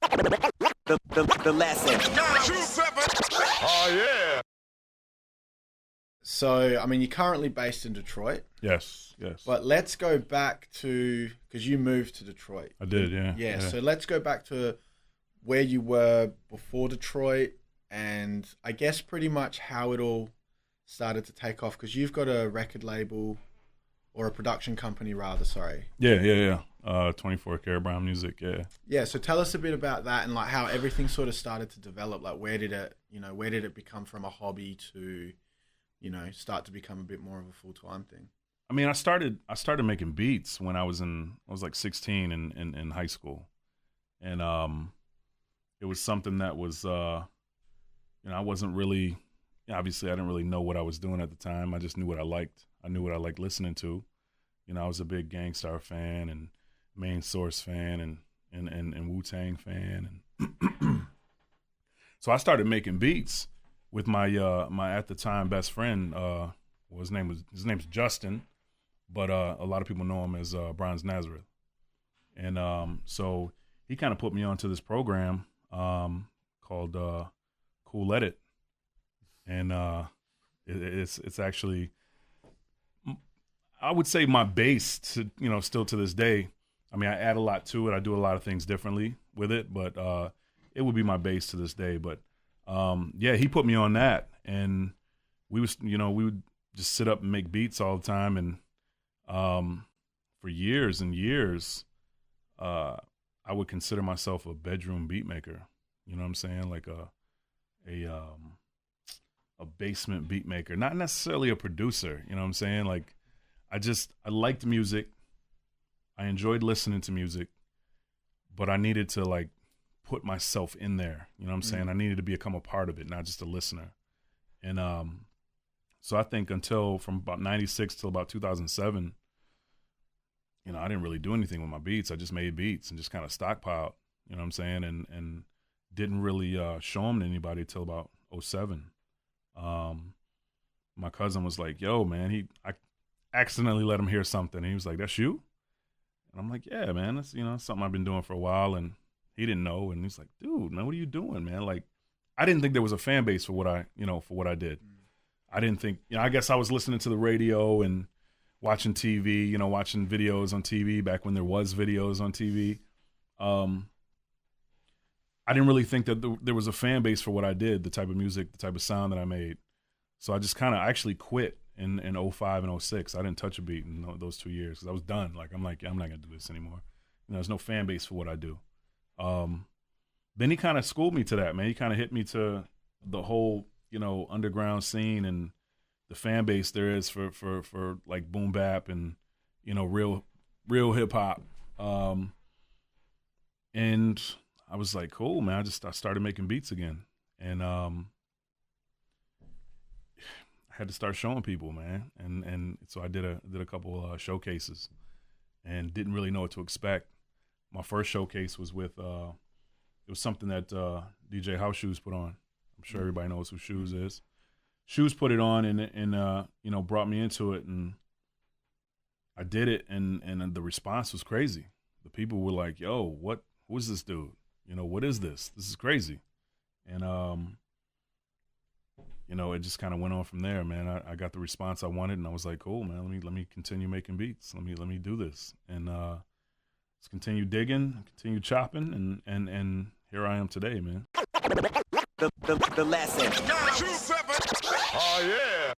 The lesson. Oh, yeah. So, I mean, you're currently based in Detroit. Yes, yes. But let's go back to, because you moved to Detroit. I did, yeah. Yeah, so let's go back to where you were before Detroit and I guess pretty much how it all started to take off, because you've got a record label or a production company rather, sorry. Yeah. 24 Karat Brown Music, yeah. Yeah, so tell us a bit about that and like how everything sort of started to develop. Like where did it become from a hobby to, start to become a bit more of a full-time thing? I mean, I started making beats when I was like 16 in high school. And it was something that was I wasn't really, obviously I didn't really know what I was doing at the time. I just knew what I liked. I knew what I liked listening to. I was a big Gang Starr fan and Main Source fan and Wu-Tang fan. And so I started making beats with my at the time best friend. His name's Justin, but a lot of people know him as Bronze Nazareth. And so he kind of put me onto this program called Cool Edit. And it's actually, I would say, my base to, still to this day. I mean, I add a lot to it. I do a lot of things differently with it, but it would be my base to this day. But he put me on that, and we would just sit up and make beats all the time. And for years and years, I would consider myself a bedroom beat maker. You know what I'm saying? Like a basement beat maker, not necessarily a producer. You know what I'm saying? Like I liked music. I enjoyed listening to music, but I needed to like put myself in there. You know what I'm saying? I needed to become a part of it, not just a listener. And so I think from about 96 till about 2007, I didn't really do anything with my beats. I just made beats and just kind of stockpiled, you know what I'm saying? And didn't really show them to anybody till about 07. My cousin was like, yo, man, I accidentally let him hear something. And he was like, that's you? And I'm like, yeah, man, that's, something I've been doing for a while. And he didn't know. And he's like, dude, man, what are you doing, man? Like, I didn't think there was a fan base for what I did. I didn't think, I guess I was listening to the radio and watching TV, watching videos on TV back when there was videos on TV. I didn't really think that there was a fan base for what I did, the type of music, the type of sound that I made. So I just kind of actually quit in 05 and 06. I didn't touch a beat in those 2 years because I was done. Like, I'm not going to do this anymore. There's no fan base for what I do. Then he kind of schooled me to that, man. He kind of hit me to the whole, underground scene and the fan base there is for like boom bap and, real hip hop. And I was like, cool, man. I started making beats again. And I had to start showing people, man. And so I did a couple showcases and didn't really know what to expect. My first showcase was with it was something that DJ House Shoes put on. I'm sure everybody knows who Shoes is. Shoes put it on and brought me into it, and I did it, and the response was crazy. The people were like, yo, who is this dude? What is this? This is crazy. And it just kind of went on from there, man. I got the response I wanted, and I was like, cool, man, let me continue making beats. Let me do this. And let's continue digging, continue chopping, and here I am today, man. The lesson. Oh, yeah.